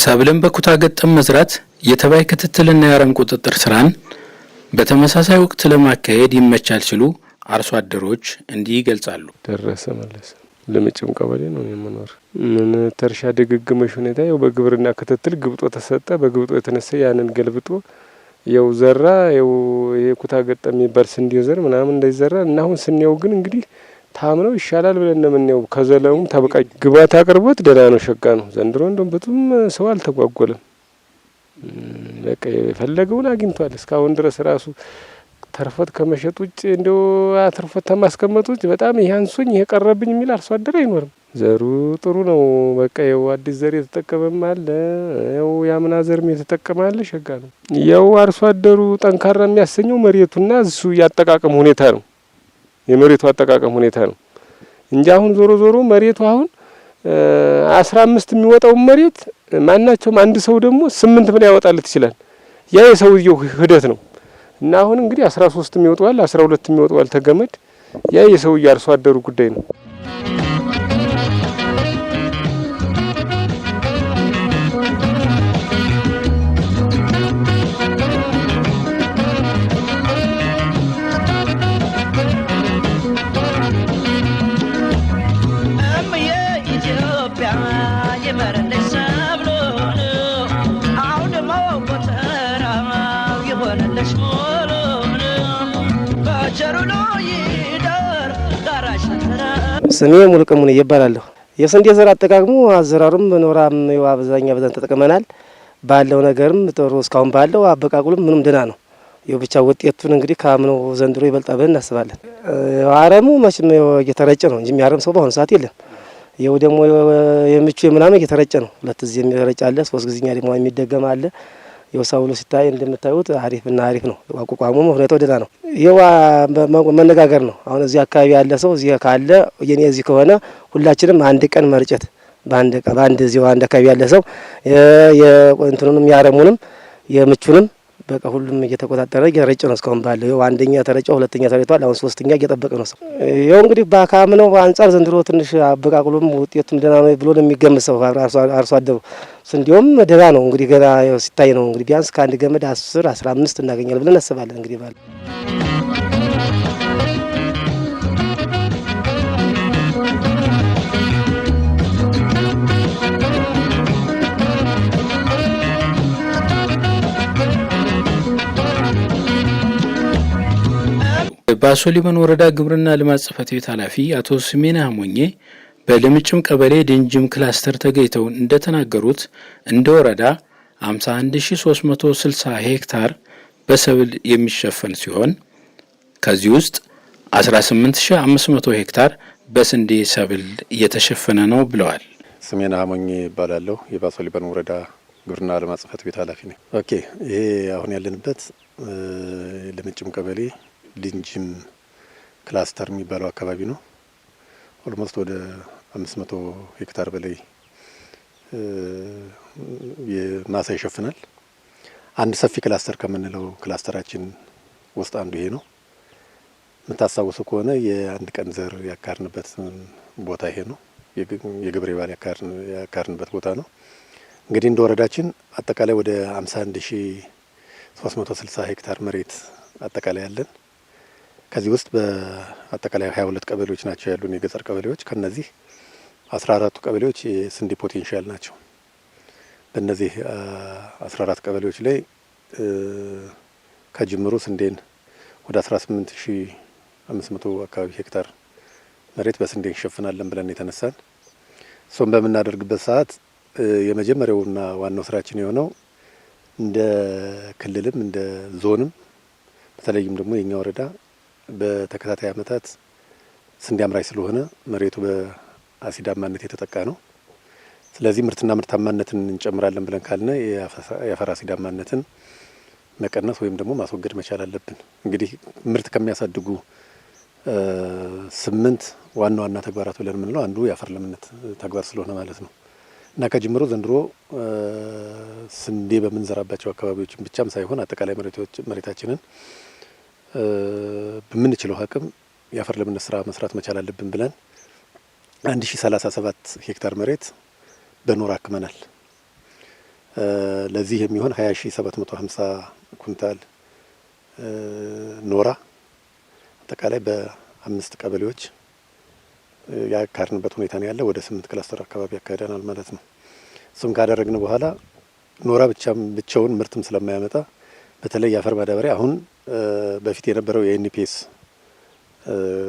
ሰብልን በኩታ ገጠም መዝራት የተባይ ክትትልና የአረም ቁጥጥር ስራን በተመሳሳይ ወቅት ለማካሄድ ይመቻል ሲሉ አርሶ አደሮች እንዲህ ይገልጻሉ። ደረሰ መለሰ ለምጭም ቀበሌ ነው የምኖር። ምን ተርሻ ድግግመሽ ሁኔታ ያው በግብርና ክትትል ግብጦ ተሰጠ። በግብጦ የተነሳ ያንን ገልብጦ ያው ዘራ ያው የኩታ ገጠም የሚባል ስንዴ ዘር ምናምን እንደዘራ እና አሁን ስንየው ግን እንግዲህ ታምነው ይሻላል ብለን እንደምንየው ከዘለውም ተበቃ ግባት አቅርቦት ደህና ነው፣ ሸጋ ነው። ዘንድሮ እንደም በጣም ሰው አልተጓጎለም። በቃ የፈለገውን አግኝቷል። እስካሁን ድረስ ራሱ ተርፎት ከመሸጥ ውጭ እንደው አትርፎት ተማስቀመጥ ውጭ በጣም ይያንሱኝ ይቀርብኝ የሚል አርሶ አደር አይኖርም። ዘሩ ጥሩ ነው። በቃ ያው አዲስ ዘር የተጠቀመም አለ፣ ያው ያምና ዘርም የተጠቀመ አለ። ሸጋ ነው። ያው አርሶ አደሩ ጠንካራ የሚያሰኘው መሬቱና እሱ ያጠቃቀም ሁኔታ ነው። የመሬቱ አጠቃቀም ሁኔታ ነው እንጂ አሁን ዞሮ ዞሮ መሬቱ አሁን 15 የሚወጣው መሬት ማናቸውም አንድ ሰው ደግሞ 8 ምን ያወጣለት ይችላል። ያ የሰውየው ሂደት ነው እና አሁን እንግዲህ 13 የሚወጣዋል 12 የሚወጣዋል ተገመድ ያ የሰውየው አርሶ አደሩ ጉዳይ ነው። ስሜ ሙሉቀሙን ይባላለሁ። የስንዴ ዘር አጠቃቅሙ አዘራሩም ኖራም አብዛኛ በዛን ተጠቅመናል። ባለው ነገርም ጥሩ እስካሁን ባለው አበቃቁሉም ምንም ደህና ነው። ይው ብቻ ውጤቱን እንግዲህ ካምነው ዘንድሮ ይበልጣል ብለን እናስባለን። አረሙ መቼም እየተረጨ ነው እንጂ የሚያረም ሰው በአሁኑ ሰዓት የለም። ይው ደግሞ የምቹ ምናምን እየተረጨ ነው። ሁለት ጊዜ የሚረጭ አለ፣ 3 ጊዜኛ ደግሞ የሚደገም አለ። የውሳውሎ ሲታይ እንደምታዩት አሪፍና አሪፍ ነው። አቋቋሙም ሁኔታው ደህና ነው። ይዋ መነጋገር ነው። አሁን እዚህ አካባቢ ያለ ሰው እዚህ ካለ የኔ እዚህ ከሆነ ሁላችንም አንድ ቀን መርጨት በአንድ እዚህ አንድ አካባቢ ያለ ሰው የእንትኑንም ያረሙንም የምቹንም በቃ ሁሉም እየተቆጣጠረ እየረጨ ነው። እስካሁን ባለው ይው አንደኛ ተረጨው፣ ሁለተኛ ተረጨዋል፣ አሁን ሶስተኛ እየጠበቀ ነው ሰው። ይው እንግዲህ ባካምነው አንጻር ዘንድሮ ትንሽ አበቃቅሉም ውጤቱም ደህና ነው ብሎ የሚገምት ሰው አርሶ አደሩ ስንዴውም ደህና ነው። እንግዲህ ገና ሲታይ ነው እንግዲህ ቢያንስ ከአንድ ገመድ 10 15 እናገኛለን ብለን እናስባለን እንግዲህ ባለ ባሶ ሊበን ወረዳ ግብርና ልማት ጽሕፈት ቤት ኃላፊ አቶ ስሜና ሞኜ በልምጭም ቀበሌ ድንጅም ክላስተር ተገኝተው እንደተናገሩት እንደ ወረዳ 51360 ሄክታር በሰብል የሚሸፈን ሲሆን ከዚህ ውስጥ 18500 ሄክታር በስንዴ ሰብል እየተሸፈነ ነው ብለዋል። ስሜና ሞኜ ይባላለሁ። የባሶ ሊበን ወረዳ ግብርና ልማት ጽሕፈት ቤት ኃላፊ ነኝ። ኦኬ፣ ይሄ አሁን ያለንበት ልምጭም ቀበሌ ድንጅም ክላስተር የሚባለው አካባቢ ነው። ኦልሞስት ወደ 500 ሄክታር በላይ የማሳ ይሸፍናል። አንድ ሰፊ ክላስተር ከምንለው ክላስተራችን ውስጥ አንዱ ይሄ ነው። የምታስታውሱ ከሆነ የአንድ ቀን ዘር ያካርንበት ቦታ ይሄ ነው። የግብሬ ባል ያካርንበት ቦታ ነው። እንግዲህ እንደ ወረዳችን አጠቃላይ ወደ 51360 ሄክታር መሬት አጠቃላይ ያለን። ከዚህ ውስጥ በአጠቃላይ 22 ቀበሌዎች ናቸው ያሉን የገጠር ቀበሌዎች። ከነዚህ 14ቱ ቀበሌዎች የስንዴ ፖቴንሻል ናቸው። በእነዚህ 14 ቀበሌዎች ላይ ከጅምሩ ስንዴን ወደ 18500 አካባቢ ሄክታር መሬት በስንዴ እንሸፍናለን ብለን የተነሳን። እሱም በምናደርግበት ሰዓት የመጀመሪያውና ዋናው ስራችን የሆነው እንደ ክልልም እንደ ዞንም በተለይም ደግሞ የኛ ወረዳ በተከታታይ ዓመታት ስንዴ አምራች ስለሆነ መሬቱ በአሲዳማነት የተጠቃ ነው። ስለዚህ ምርትና ምርታማነትን እንጨምራለን ብለን ካልነ የአፈር አሲዳማነትን መቀነስ ወይም ደግሞ ማስወገድ መቻል አለብን። እንግዲህ ምርት ከሚያሳድጉ 8 ዋና ዋና ተግባራት ብለን የምንለው አንዱ የአፈር ለምነት ተግባር ስለሆነ ማለት ነው እና ከጅምሮ ዘንድሮ ስንዴ በምንዘራባቸው አካባቢዎችን ብቻም ሳይሆን አጠቃላይ መሬታችንን በምንችለው አቅም የአፈር ለምነት ስራ መስራት መቻል አለብን ብለን 1037 ሄክታር መሬት በኖራ አክመናል። ለዚህ የሚሆን 20750 ኩንታል ኖራ አጠቃላይ በ5 ቀበሌዎች ያካርንበት ሁኔታ ነው ያለ። ወደ 8 ክላስተር አካባቢ ያካሄደናል ማለት ነው። እሱም ካደረግን በኋላ ኖራ ብቻውን ምርትም ስለማያመጣ በተለይ የአፈር ማዳበሪያ አሁን በፊት የነበረው የኤንፒኤስ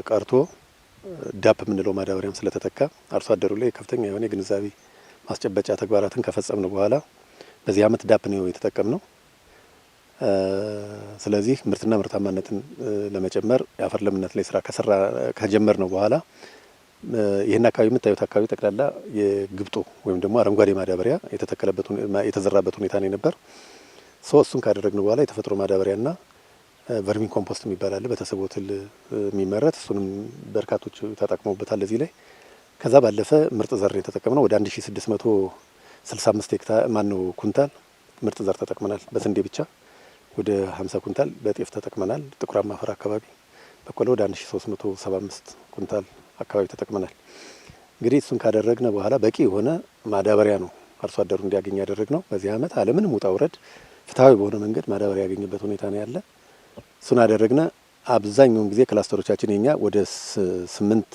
ቀርቶ ዳፕ የምንለው ማዳበሪያም ስለተተካ አርሶ አደሩ ላይ ከፍተኛ የሆነ የግንዛቤ ማስጨበጫ ተግባራትን ከፈጸምን በኋላ በዚህ አመት ዳፕ ነው የተጠቀምነው። ስለዚህ ምርትና ምርታማነትን ለመጨመር የአፈር ለምነት ላይ ስራ ከጀመር ነው በኋላ ይህን አካባቢ የምታዩት አካባቢ ጠቅላላ የግብጦ ወይም ደግሞ አረንጓዴ ማዳበሪያ የተዘራበት ሁኔታ ነው ነበር። እሱን ካደረግን በኋላ የተፈጥሮ ማዳበሪያና ቨርሚን ኮምፖስት የሚባል አለ በተሰቦ ትል የሚመረት እሱንም በርካቶች ተጠቅመውበታል እዚህ ላይ። ከዛ ባለፈ ምርጥ ዘር የተጠቀምነው ወደ 1665 ሄክታር ኩንታል ምርጥ ዘር ተጠቅመናል። በስንዴ ብቻ ወደ 50 ኩንታል በጤፍ ተጠቅመናል። ጥቁራማ አፈር አካባቢ በቆሎ ወደ 1375 ኩንታል አካባቢ ተጠቅመናል። እንግዲህ እሱን ካደረግነ በኋላ በቂ የሆነ ማዳበሪያ ነው አርሶ አደሩ እንዲያገኝ ያደረግነው። በዚህ አመት አለምንም ውጣ ውረድ ፍትሃዊ በሆነ መንገድ ማዳበሪያ ያገኘበት ሁኔታ ነው ያለ። እሱን አደረግነ። አብዛኛውን ጊዜ ክላስተሮቻችን የኛ ወደ 8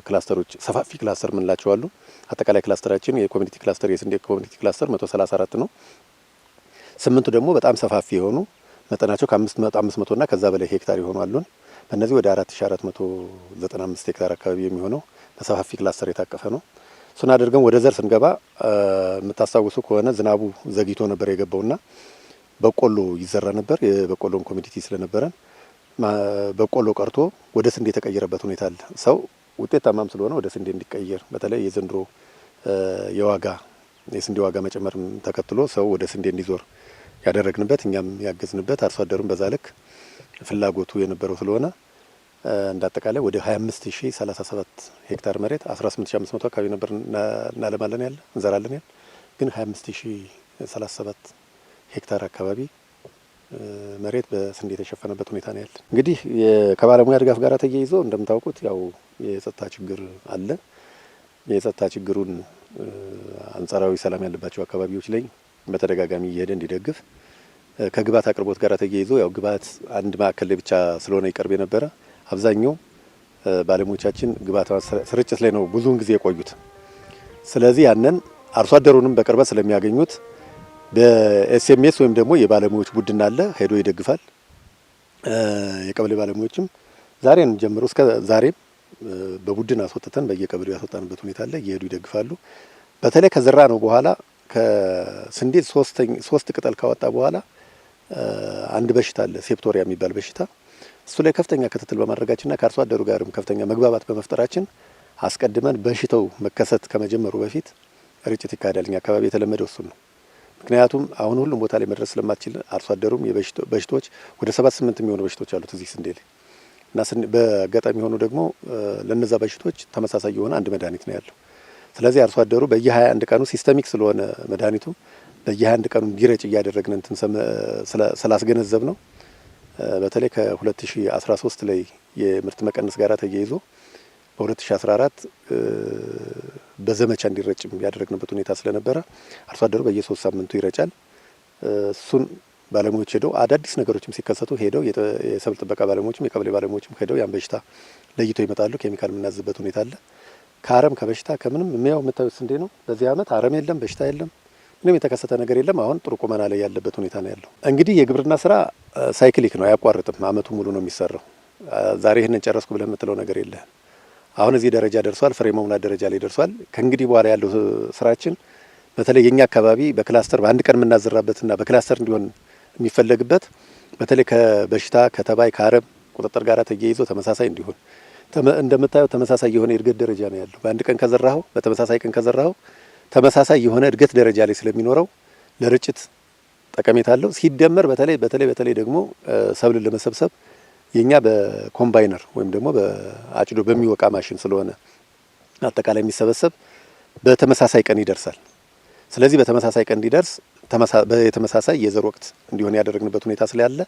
ክላስተሮች ሰፋፊ ክላስተር ምንላቸው አሉ። አጠቃላይ ክላስተራችን የኮሚኒቲ ክላስተር የስንዴ ኮሚኒቲ ክላስተር 134 ነው። 8ቱ ደግሞ በጣም ሰፋፊ የሆኑ መጠናቸው ከ500 እና ከዛ በላይ ሄክታር ይሆኑ አሉን። በእነዚህ ወደ 4495 ሄክታር አካባቢ የሚሆነው በሰፋፊ ክላስተር የታቀፈ ነው። እሱን አድርገን ወደ ዘር ስንገባ የምታስታውሱ ከሆነ ዝናቡ ዘግይቶ ነበር የገባውና በቆሎ ይዘራ ነበር። የበቆሎም ኮሚኒቲ ስለነበረን በቆሎ ቀርቶ ወደ ስንዴ የተቀየረበት ሁኔታ አለ። ሰው ውጤታማም ስለሆነ ወደ ስንዴ እንዲቀየር በተለይ የዘንድሮ የስንዴ ዋጋ መጨመር ተከትሎ ሰው ወደ ስንዴ እንዲዞር ያደረግንበት እኛም ያገዝንበት አርሶ አደሩን በዛ ልክ ፍላጎቱ የነበረው ስለሆነ እንዳጠቃላይ ወደ 25037 ሄክታር መሬት 18500 አካባቢ ነበር እናለማለን ያለ እንዘራለን ያለ ግን 25037 ሄክታር አካባቢ መሬት በስንዴ የተሸፈነበት ሁኔታ ነው ያለ። እንግዲህ ከባለሙያ ድጋፍ ጋር ተያይዞ እንደምታውቁት ያው የጸጥታ ችግር አለ። የጸጥታ ችግሩን አንጻራዊ ሰላም ያለባቸው አካባቢዎች ላይ በተደጋጋሚ እየሄደ እንዲደግፍ ከግብዓት አቅርቦት ጋር ተያይዞ ያው ግብዓት አንድ ማዕከል ላይ ብቻ ስለሆነ ይቀርብ የነበረ አብዛኛው ባለሙያዎቻችን ግብዓት ስርጭት ላይ ነው ብዙውን ጊዜ የቆዩት። ስለዚህ ያንን አርሶ አደሩንም በቅርበት ስለሚያገኙት በኤስኤምኤስ ወይም ደግሞ የባለሙያዎች ቡድን አለ ሄዶ ይደግፋል። የቀበሌ ባለሙያዎችም ዛሬን ጀምሮ እስከ ዛሬም በቡድን አስወጥተን በየቀበሌው ያስወጣንበት ሁኔታ አለ። እየሄዱ ይደግፋሉ። በተለይ ከዘራ ነው በኋላ ከስንዴ 3 ቅጠል ካወጣ በኋላ አንድ በሽታ አለ ሴፕቶሪያ የሚባል በሽታ። እሱ ላይ ከፍተኛ ክትትል በማድረጋችንና ከአርሶ አደሩ ጋርም ከፍተኛ መግባባት በመፍጠራችን አስቀድመን በሽታው መከሰት ከመጀመሩ በፊት ርጭት ይካሄዳል። እኛ አካባቢ የተለመደው እሱ ነው። ምክንያቱም አሁን ሁሉም ቦታ ላይ መድረስ ስለማትችል አርሶ አደሩም በሽታዎች ወደ 7-8 የሚሆኑ በሽታዎች አሉት እዚህ ስንዴ ላይ እና በአጋጣሚ ሆኖ ደግሞ ለነዛ በሽታዎች ተመሳሳይ የሆነ አንድ መድኃኒት ነው ያለው። ስለዚህ አርሶ አደሩ በየ21 ቀኑ ሲስተሚክ ስለሆነ መድኃኒቱ በየ21 ቀኑ እንዲረጭ እያደረግን እንትን ስላስገነዘብ ነው። በተለይ ከ2013 ላይ የምርት መቀነስ ጋር ተያይዞ በ2014 በዘመቻ እንዲረጭም ያደረግንበት ሁኔታ ስለነበረ አርሶ አደሩ በየ3 ሳምንቱ ይረጫል። እሱን ባለሙያዎች ሄደው አዳዲስ ነገሮችም ሲከሰቱ ሄደው የሰብል ጥበቃ ባለሙያዎችም የቀበሌ ባለሙያዎችም ሄደው ያን በሽታ ለይተው ይመጣሉ። ኬሚካል የምናዝበት ሁኔታ አለ። ከአረም ከበሽታ ከምንም የሚያው የምታዩት ስንዴ ነው። በዚህ አመት አረም የለም፣ በሽታ የለም፣ ምንም የተከሰተ ነገር የለም። አሁን ጥሩ ቁመና ላይ ያለበት ሁኔታ ነው ያለው። እንግዲህ የግብርና ስራ ሳይክሊክ ነው፣ አያቋርጥም። አመቱ ሙሉ ነው የሚሰራው። ዛሬ ይህንን ጨረስኩ ብለህ የምትለው ነገር የለህም። አሁን እዚህ ደረጃ ደርሷል፣ ፍሬ መሙላት ደረጃ ላይ ደርሷል። ከእንግዲህ በኋላ ያለው ስራችን በተለይ የኛ አካባቢ በክላስተር በአንድ ቀን የምናዘራበትና በክላስተር እንዲሆን የሚፈለግበት በተለይ ከበሽታ ከተባይ ከአረም ቁጥጥር ጋር ተያይዞ ተመሳሳይ እንዲሆን እንደምታየው ተመሳሳይ የሆነ የእድገት ደረጃ ነው ያለው። በአንድ ቀን ከዘራኸው በተመሳሳይ ቀን ከዘራኸው ተመሳሳይ የሆነ እድገት ደረጃ ላይ ስለሚኖረው ለርጭት ጠቀሜታ አለው። ሲደመር በተለይ ደግሞ ሰብልን ለመሰብሰብ የኛ በኮምባይነር ወይም ደግሞ በአጭዶ በሚወቃ ማሽን ስለሆነ አጠቃላይ የሚሰበሰብ በተመሳሳይ ቀን ይደርሳል። ስለዚህ በተመሳሳይ ቀን እንዲደርስ በተመሳሳይ የዘር ወቅት እንዲሆን ያደረግንበት ሁኔታ ስላለ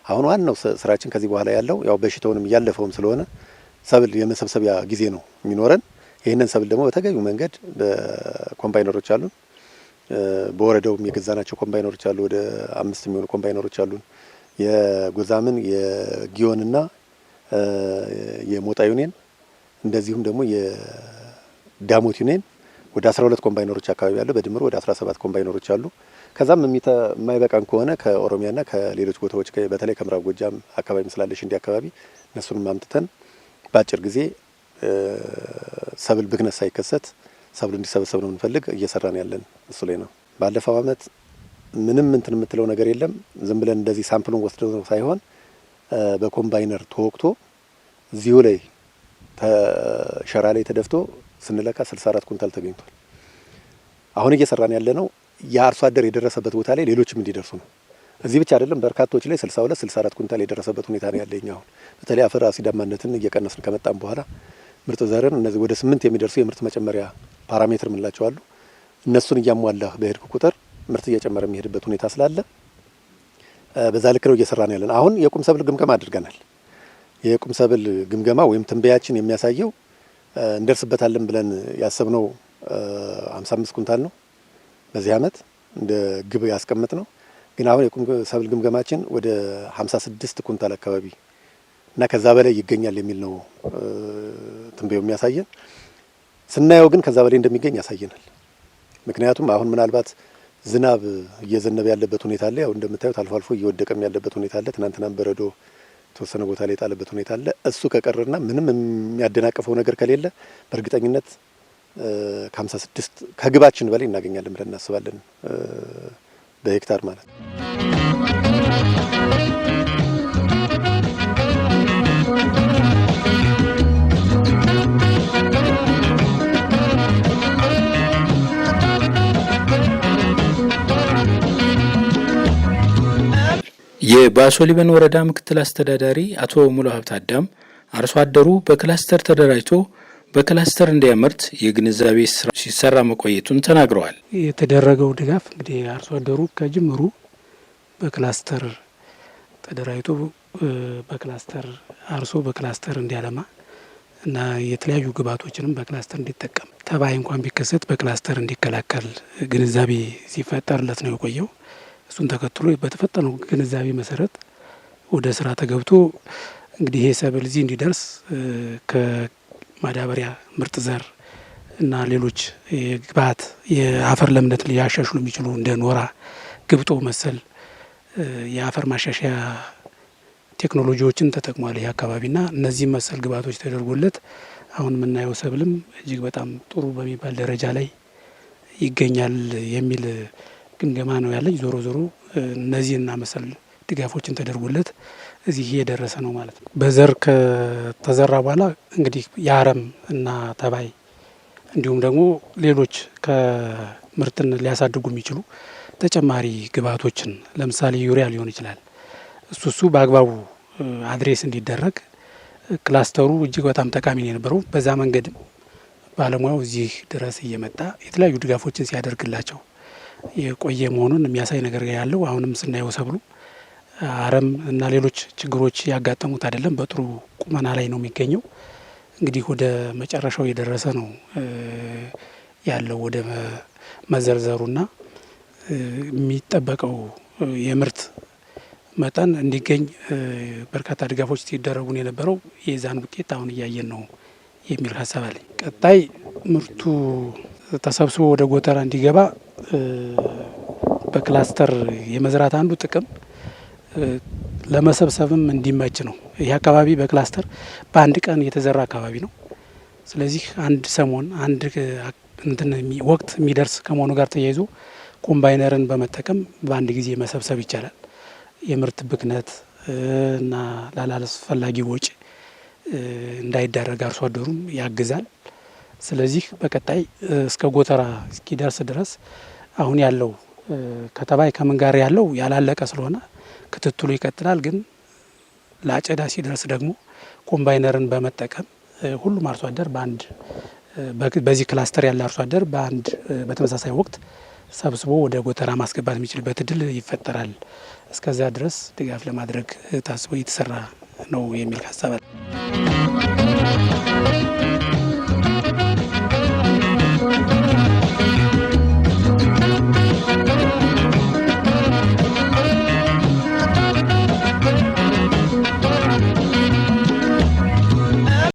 አሁን ዋናው ስራችን ከዚህ በኋላ ያለው ያው በሽታውንም እያለፈውም ስለሆነ ሰብል የመሰብሰቢያ ጊዜ ነው የሚኖረን። ይህንን ሰብል ደግሞ በተገቢው መንገድ በኮምባይነሮች አሉን። በወረዳውም የገዛናቸው ኮምባይነሮች አሉ። ወደ 5 የሚሆኑ ኮምባይነሮች አሉን። የጎዛምን የጊዮንና የሞጣ ዩኒየን እንደዚሁም ደግሞ የዳሞት ዩኒየን ወደ 12 ኮምባይነሮች አካባቢ ያለ በድምሩ ወደ 17 ኮምባይነሮች አሉ። ከዛም የማይበቃን ከሆነ ከኦሮሚያና ከሌሎች ቦታዎች በተለይ ከምዕራብ ጎጃም አካባቢ ስላለሽ እንዲ አካባቢ እነሱንም አምጥተን በአጭር ጊዜ ሰብል ብክነት ሳይከሰት ሰብል እንዲሰበሰብ ነው የምንፈልግ። እየሰራን ያለን እሱ ላይ ነው። ባለፈው አመት ምንም እንትን የምትለው ነገር የለም። ዝም ብለን እንደዚህ ሳምፕሉን ወስደው ሳይሆን በኮምባይነር ተወቅቶ እዚሁ ላይ ሸራ ላይ ተደፍቶ ስንለካ 64 ኩንታል ተገኝቷል። አሁን እየሰራን ያለ ነው የአርሶ አደር የደረሰበት ቦታ ላይ ሌሎችም እንዲደርሱ ነው። እዚህ ብቻ አይደለም፣ በርካቶች ላይ 62 64 ኩንታል የደረሰበት ሁኔታ ነው ያለኝ። አሁን በተለይ አፈር አሲዳማነትን እየቀነስን ከመጣን በኋላ ምርጥ ዘርን እነዚህ ወደ 8 የሚደርሱ የምርት መጨመሪያ ፓራሜትር ምንላቸው አሉ። እነሱን እያሟላ በሄድኩ ቁጥር ምርት እየጨመረ የሚሄድበት ሁኔታ ስላለ በዛ ልክ ነው እየሰራን ያለን። አሁን የቁም ሰብል ግምገማ አድርገናል። የቁም ሰብል ግምገማ ወይም ትንበያችን የሚያሳየው እንደርስበታለን ብለን ያሰብነው 55 ኩንታል ነው በዚህ አመት እንደ ግብ ያስቀምጥ ነው። ግን አሁን የቁም ሰብል ግምገማችን ወደ 56 ኩንታል አካባቢ እና ከዛ በላይ ይገኛል የሚል ነው ትንበያው የሚያሳየን። ስናየው ግን ከዛ በላይ እንደሚገኝ ያሳየናል። ምክንያቱም አሁን ምናልባት ዝናብ እየዘነበ ያለበት ሁኔታ አለ። ያው እንደምታዩት አልፎ አልፎ እየወደቀም ያለበት ሁኔታ አለ። ትናንትናም በረዶ ተወሰነ ቦታ ላይ የጣለበት ሁኔታ አለ። እሱ ከቀረና ምንም የሚያደናቅፈው ነገር ከሌለ በእርግጠኝነት ከ56 ከግባችን በላይ እናገኛለን ብለን እናስባለን በሄክታር ማለት ነው። የባሶ ሊበን ወረዳ ምክትል አስተዳዳሪ አቶ ሙሉ ሀብት አዳም አርሶ አደሩ በክላስተር ተደራጅቶ በክላስተር እንዲያመርት የግንዛቤ ስራ ሲሰራ መቆየቱን ተናግረዋል። የተደረገው ድጋፍ እንግዲህ አርሶ አደሩ ከጅምሩ በክላስተር ተደራጅቶ በክላስተር አርሶ በክላስተር እንዲያለማ እና የተለያዩ ግብዓቶችንም በክላስተር እንዲጠቀም ተባይ እንኳን ቢከሰት በክላስተር እንዲከላከል ግንዛቤ ሲፈጠርለት ነው የቆየው። እሱን ተከትሎ በተፈጠነው ግንዛቤ መሰረት ወደ ስራ ተገብቶ እንግዲህ ይሄ ሰብል እዚህ እንዲደርስ ከማዳበሪያ ምርጥ ዘር እና ሌሎች ግብዓት የአፈር ለምነት ሊያሻሽሉ የሚችሉ እንደ ኖራ፣ ግብጦ መሰል የአፈር ማሻሻያ ቴክኖሎጂዎችን ተጠቅሟል ይህ አካባቢና እነዚህ መሰል ግብዓቶች ተደርጎለት አሁን የምናየው ሰብልም እጅግ በጣም ጥሩ በሚባል ደረጃ ላይ ይገኛል የሚል ግምገማ ነው ያለኝ። ዞሮ ዞሮ እነዚህና መሰል ድጋፎችን ተደርጎለት እዚህ እየደረሰ ነው ማለት ነው። በዘር ከተዘራ በኋላ እንግዲህ የአረም እና ተባይ እንዲሁም ደግሞ ሌሎች ከምርትን ሊያሳድጉ የሚችሉ ተጨማሪ ግብዓቶችን ለምሳሌ ዩሪያ ሊሆን ይችላል። እሱ በአግባቡ አድሬስ እንዲደረግ ክላስተሩ እጅግ በጣም ጠቃሚ ነው የነበረው። በዛ መንገድም ባለሙያው እዚህ ድረስ እየመጣ የተለያዩ ድጋፎችን ሲያደርግላቸው የቆየ መሆኑን የሚያሳይ ነገር ያለው። አሁንም ስናየው ሰብሉ አረም እና ሌሎች ችግሮች ያጋጠሙት አይደለም፣ በጥሩ ቁመና ላይ ነው የሚገኘው። እንግዲህ ወደ መጨረሻው የደረሰ ነው ያለው ወደ መዘርዘሩና የሚጠበቀው የምርት መጠን እንዲገኝ በርካታ ድጋፎች ሲደረጉን የነበረው የዛን ውጤት አሁን እያየን ነው የሚል ሀሳብ አለኝ። ቀጣይ ምርቱ ተሰብስቦ ወደ ጎተራ እንዲገባ በክላስተር የመዝራት አንዱ ጥቅም ለመሰብሰብም እንዲመች ነው። ይህ አካባቢ በክላስተር በአንድ ቀን የተዘራ አካባቢ ነው። ስለዚህ አንድ ሰሞን አንድ ወቅት የሚደርስ ከመሆኑ ጋር ተያይዞ ኮምባይነርን በመጠቀም በአንድ ጊዜ መሰብሰብ ይቻላል። የምርት ብክነት እና ላላስፈላጊ ወጪ እንዳይዳረግ አርሶ አደሩም ያግዛል። ስለዚህ በቀጣይ እስከ ጎተራ እስኪደርስ ድረስ አሁን ያለው ከተባይ ከምን ጋር ያለው ያላለቀ ስለሆነ ክትትሉ ይቀጥላል። ግን ለአጨዳ ሲደርስ ደግሞ ኮምባይነርን በመጠቀም ሁሉም አርሶ አደር በአንድ በዚህ ክላስተር ያለ አርሶ አደር በአንድ በተመሳሳይ ወቅት ሰብስቦ ወደ ጎተራ ማስገባት የሚችልበት እድል ይፈጠራል። እስከዚያ ድረስ ድጋፍ ለማድረግ ታስቦ እየተሰራ ነው የሚል ሀሳብ አለ።